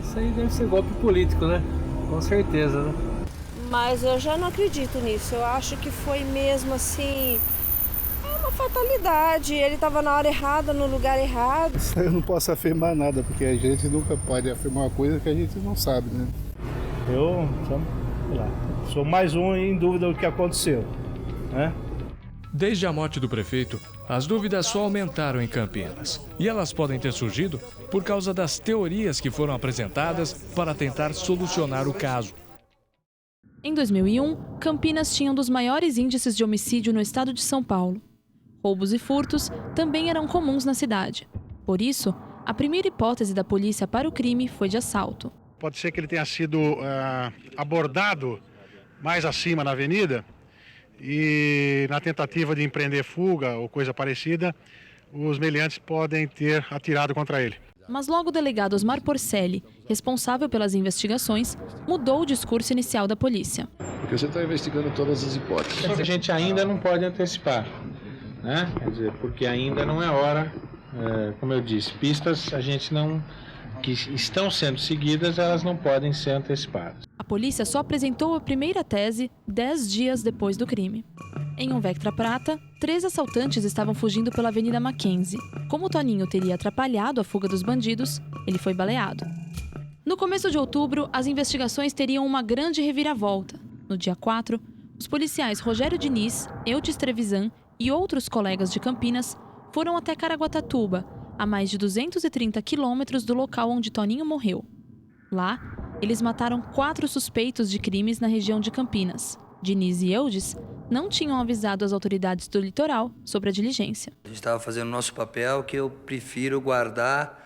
Isso aí deve ser golpe político, né? Com certeza, né? Mas eu já não acredito nisso. Eu acho que foi mesmo assim, uma fatalidade. Ele estava na hora errada, no lugar errado. Eu não posso afirmar nada, porque a gente nunca pode afirmar uma coisa que a gente não sabe, né? Eu, sei lá, sou mais um em dúvida do que aconteceu, né? Desde a morte do prefeito, as dúvidas só aumentaram em Campinas. E elas podem ter surgido por causa das teorias que foram apresentadas para tentar solucionar o caso. Em 2001, Campinas tinha um dos maiores índices de homicídio no estado de São Paulo. Roubos e furtos também eram comuns na cidade. Por isso, a primeira hipótese da polícia para o crime foi de assalto. Pode ser que ele tenha sido abordado mais acima na avenida e na tentativa de empreender fuga ou coisa parecida, os meliantes podem ter atirado contra ele. Mas logo o delegado Osmar Porcelli, responsável pelas investigações, mudou o discurso inicial da polícia. Porque você está investigando todas as hipóteses. A gente ainda não pode antecipar, né? Quer dizer, porque ainda não é hora, como eu disse, pistas a gente não, que estão sendo seguidas, elas não podem ser antecipadas. A polícia só apresentou a primeira tese 10 dias depois do crime. Em um Vectra prata, 3 assaltantes estavam fugindo pela Avenida Mackenzie. Como Toninho teria atrapalhado a fuga dos bandidos, ele foi baleado. No começo de outubro, as investigações teriam uma grande reviravolta. No dia 4, os policiais Rogério Diniz, Eudes Trevisan e outros colegas de Campinas foram até Caraguatatuba, a mais de 230 quilômetros do local onde Toninho morreu. Lá, eles mataram 4 suspeitos de crimes na região de Campinas. Diniz e Eudes não tinham avisado as autoridades do litoral sobre a diligência. A gente estava fazendo o nosso papel, que eu prefiro guardar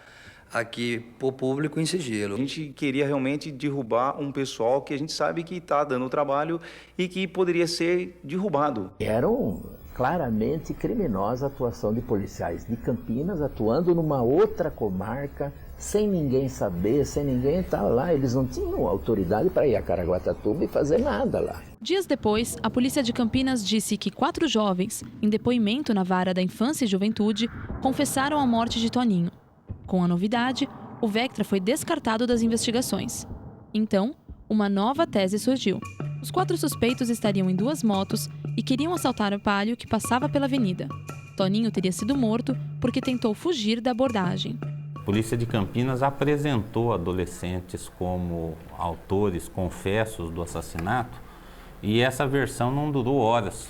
aqui para o público em sigilo. A gente queria realmente derrubar um pessoal que a gente sabe que está dando trabalho e que poderia ser derrubado. Era claramente criminosa a atuação de policiais de Campinas atuando numa outra comarca, sem ninguém saber, sem ninguém estar lá. Eles não tinham autoridade para ir a Caraguatatuba e fazer nada lá. Dias depois, a polícia de Campinas disse que 4 jovens, em depoimento na vara da infância e juventude, confessaram a morte de Toninho. Com a novidade, o Vectra foi descartado das investigações. Então, uma nova tese surgiu. Os 4 suspeitos estariam em 2 motos e queriam assaltar o Palio que passava pela avenida. Toninho teria sido morto porque tentou fugir da abordagem. A polícia de Campinas apresentou adolescentes como autores confessos do assassinato e essa versão não durou horas.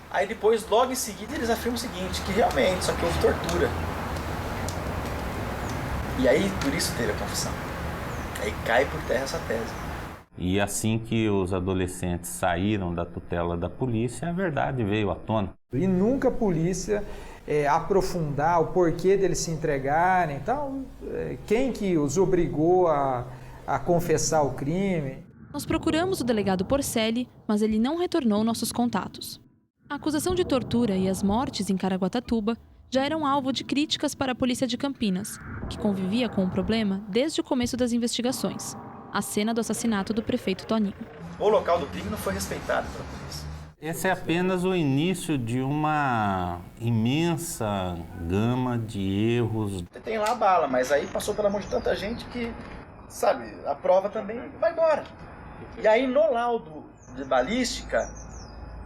Aí depois, logo em seguida, eles afirmam o seguinte, que realmente, só que houve tortura. E aí, por isso teve a confissão. Aí cai por terra essa tese. E assim que os adolescentes saíram da tutela da polícia, a verdade veio à tona. E nunca a polícia aprofundar o porquê deles se entregarem, então, quem que os obrigou a confessar o crime. Nós procuramos o delegado Porcelli, mas ele não retornou nossos contatos. A acusação de tortura e as mortes em Caraguatatuba já eram alvo de críticas para a polícia de Campinas, que convivia com o problema desde o começo das investigações, a cena do assassinato do prefeito Toninho. O local do crime não foi respeitado pela polícia. Esse é apenas o início de uma imensa gama de erros. Você tem lá a bala, mas aí passou pela mão de tanta gente que, sabe, a prova também vai embora. E aí no laudo de balística,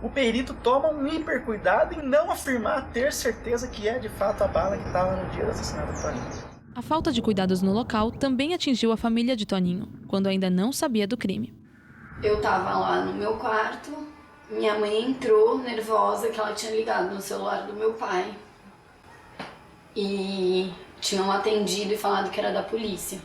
o perito toma um hiper cuidado em não afirmar ter certeza que é de fato a bala que estava no dia do assassinato do Toninho. A falta de cuidados no local também atingiu a família de Toninho, quando ainda não sabia do crime. Eu estava lá no meu quarto, minha mãe entrou nervosa que ela tinha ligado no celular do meu pai. E tinham atendido e falado que era da polícia.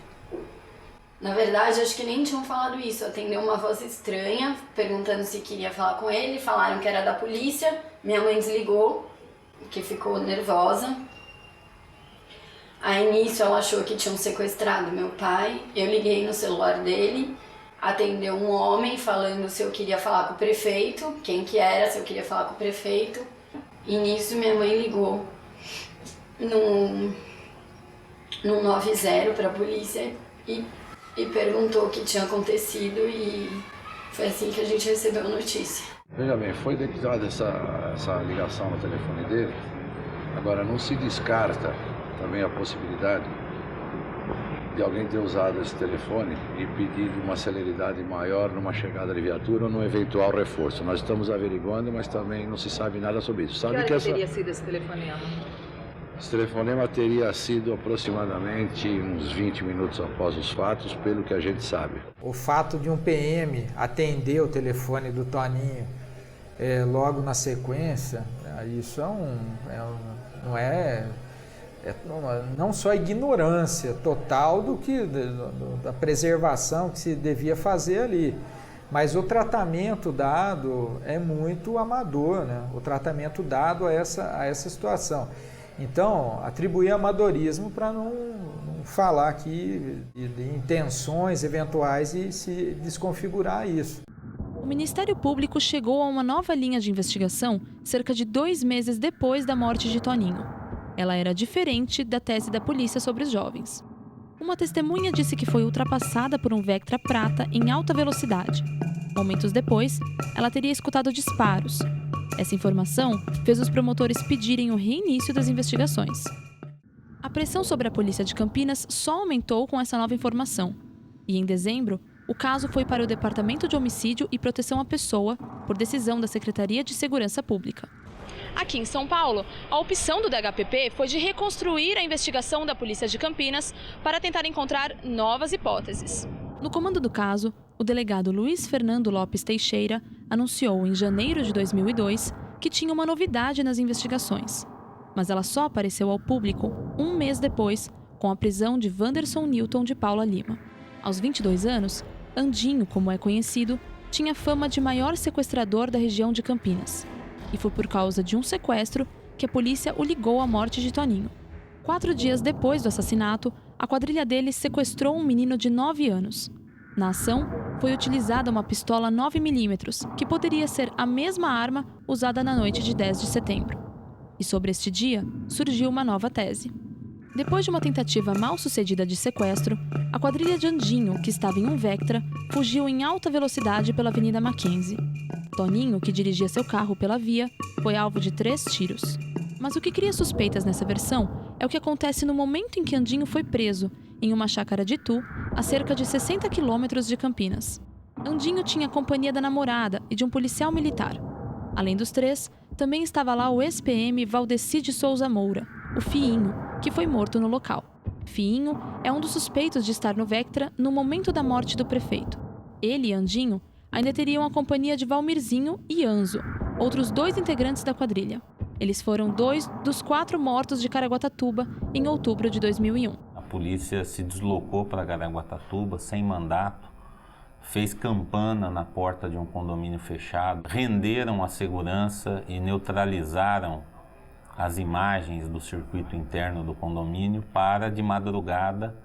Na verdade, acho que nem tinham falado isso. Atendeu uma voz estranha, perguntando se queria falar com ele. Falaram que era da polícia. Minha mãe desligou, porque ficou nervosa. Aí, nisso, ela achou que tinham sequestrado meu pai. Eu liguei no celular dele. Atendeu um homem falando se eu queria falar com o prefeito. Quem que era, se eu queria falar com o prefeito. E nisso, minha mãe ligou no 90 para a polícia e perguntou o que tinha acontecido e foi assim que a gente recebeu a notícia. Veja bem, foi detectada essa ligação no telefone dele. Agora, não se descarta também a possibilidade de alguém ter usado esse telefone e pedir uma celeridade maior numa chegada de viatura ou num eventual reforço. Nós estamos averiguando, mas também não se sabe nada sobre isso. Sabe que teria sido esse telefonema? Esse telefonema teria sido aproximadamente uns 20 minutos após os fatos, pelo que a gente sabe. O fato de um PM atender o telefone do Toninho logo na sequência, isso não só ignorância total da preservação que se devia fazer ali, mas o tratamento dado é muito amador, né? O tratamento dado a essa situação. Então, atribuir amadorismo para não falar aqui de intenções eventuais e se desconfigurar isso. O Ministério Público chegou a uma nova linha de investigação cerca de 2 meses depois da morte de Toninho. Ela era diferente da tese da polícia sobre os jovens. Uma testemunha disse que foi ultrapassada por um Vectra prata em alta velocidade. Momentos depois, ela teria escutado disparos. Essa informação fez os promotores pedirem o reinício das investigações. A pressão sobre a polícia de Campinas só aumentou com essa nova informação. E em dezembro, o caso foi para o Departamento de Homicídio e Proteção à Pessoa, por decisão da Secretaria de Segurança Pública. Aqui em São Paulo, a opção do DHPP foi de reconstruir a investigação da Polícia de Campinas para tentar encontrar novas hipóteses. No comando do caso, o delegado Luiz Fernando Lopes Teixeira anunciou em janeiro de 2002 que tinha uma novidade nas investigações. Mas ela só apareceu ao público 1 mês depois, com a prisão de Wanderson Newton de Paula Lima. Aos 22 anos, Andinho, como é conhecido, tinha fama de maior sequestrador da região de Campinas. E foi por causa de um sequestro que a polícia o ligou à morte de Toninho. 4 dias depois do assassinato, a quadrilha dele sequestrou um menino de 9 anos. Na ação, foi utilizada uma pistola 9mm, que poderia ser a mesma arma usada na noite de 10 de setembro. E sobre este dia, surgiu uma nova tese. Depois de uma tentativa mal sucedida de sequestro, a quadrilha de Andinho, que estava em um Vectra, fugiu em alta velocidade pela Avenida Mackenzie. Toninho, que dirigia seu carro pela via, foi alvo de 3 tiros. Mas o que cria suspeitas nessa versão é o que acontece no momento em que Andinho foi preso, em uma chácara de Itu, a cerca de 60 quilômetros de Campinas. Andinho tinha a companhia da namorada e de um policial militar. Além dos 3, também estava lá o ex-PM Valdeci de Souza Moura, o Fiinho, que foi morto no local. Fiinho é um dos suspeitos de estar no Vectra no momento da morte do prefeito. Ele e Andinho ainda teriam a companhia de Valmirzinho e Anzo, outros 2 integrantes da quadrilha. Eles foram 2 dos 4 mortos de Caraguatatuba em outubro de 2001. A polícia se deslocou para Caraguatatuba sem mandato, fez campana na porta de um condomínio fechado, renderam a segurança e neutralizaram as imagens do circuito interno do condomínio para, de madrugada,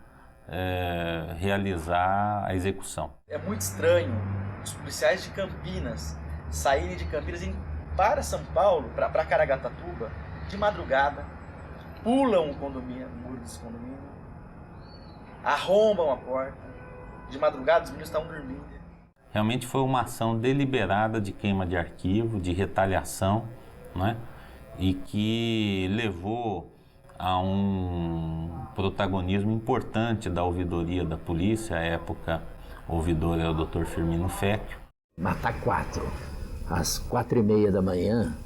realizar a execução. É muito estranho os policiais de Campinas saírem de Campinas para São Paulo, para Caraguatatuba, de madrugada, pulam o condomínio, o muro desse condomínio, arrombam a porta, de madrugada os meninos estavam dormindo. Realmente foi uma ação deliberada de queima de arquivo, de retaliação, né? E que levou a um protagonismo importante da ouvidoria da polícia. À época, o ouvidor era o Dr. Firmino Fecchio. Matar 4, às 4h30 da manhã,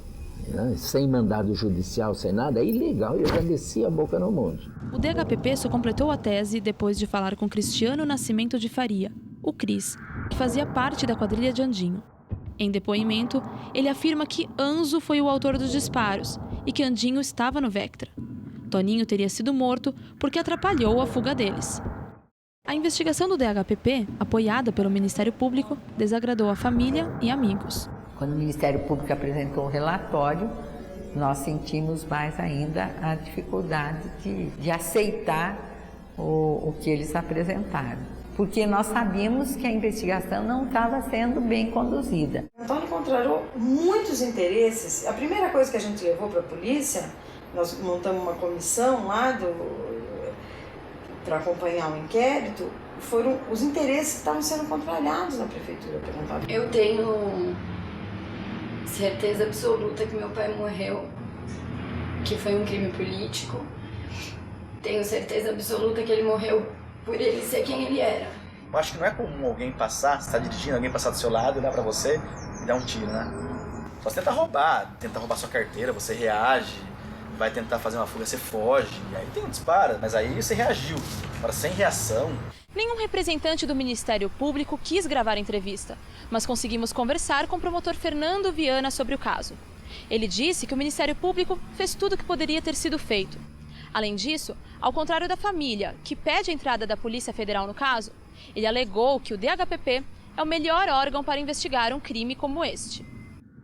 né, sem mandado judicial, sem nada, é ilegal, eu já desci a boca no mundo. O DHPP só completou a tese depois de falar com Cristiano Nascimento de Faria, o Cris, que fazia parte da quadrilha de Andinho. Em depoimento, ele afirma que Anzo foi o autor dos disparos e que Andinho estava no Vectra. Toninho teria sido morto porque atrapalhou a fuga deles. A investigação do DHPP, apoiada pelo Ministério Público, desagradou a família e amigos. Quando o Ministério Público apresentou o relatório, nós sentimos mais ainda a dificuldade de aceitar o que eles apresentaram. Porque nós sabíamos que a investigação não estava sendo bem conduzida. Antônio encontrou muitos interesses. A primeira coisa que a gente levou para a polícia, nós montamos uma comissão lá para acompanhar o inquérito, foram os interesses que estavam sendo contrariados na prefeitura. Eu tenho certeza absoluta que meu pai morreu, que foi um crime político. Tenho certeza absoluta que ele morreu por ele ser quem ele era. Eu acho que não é comum alguém passar, você está dirigindo, alguém passar do seu lado, olhar pra você e dar um tiro, né? Só você tentar roubar sua carteira, você reage, vai tentar fazer uma fuga, você foge, e aí tem um disparo, mas aí você reagiu. Agora, sem reação... Nenhum representante do Ministério Público quis gravar a entrevista, mas conseguimos conversar com o promotor Fernando Viana sobre o caso. Ele disse que o Ministério Público fez tudo o que poderia ter sido feito. Além disso, ao contrário da família, que pede a entrada da Polícia Federal no caso, ele alegou que o DHPP é o melhor órgão para investigar um crime como este.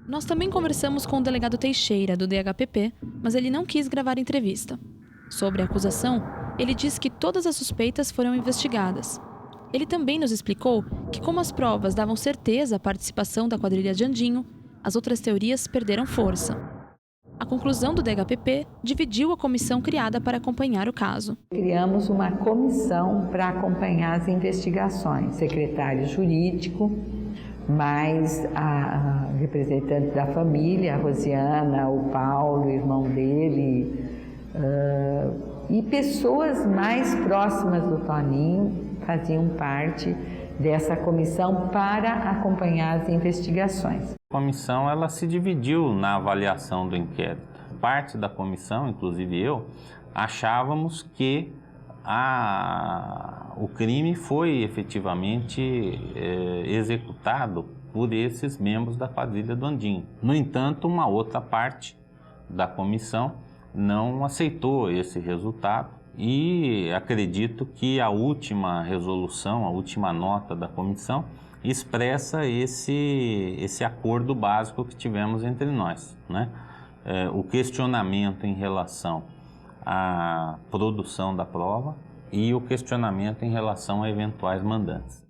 Nós também conversamos com o delegado Teixeira, do DHPP, mas ele não quis gravar a entrevista. Sobre a acusação, ele disse que todas as suspeitas foram investigadas. Ele também nos explicou que, como as provas davam certeza à participação da quadrilha de Andinho, as outras teorias perderam força. A conclusão do DHPP dividiu a comissão criada para acompanhar o caso. Criamos uma comissão para acompanhar as investigações. Secretário jurídico, mais a representante da família, a Rosiana, o Paulo, o irmão dele, e pessoas mais próximas do Toninho faziam parte dessa comissão para acompanhar as investigações. A comissão ela se dividiu na avaliação do inquérito. Parte da comissão, inclusive eu, achávamos que o crime foi efetivamente executado por esses membros da quadrilha do Andinho. No entanto, uma outra parte da comissão não aceitou esse resultado e acredito que a última resolução, a última nota da comissão expressa esse acordo básico que tivemos entre nós, né? O questionamento em relação à produção da prova e o questionamento em relação a eventuais mandantes.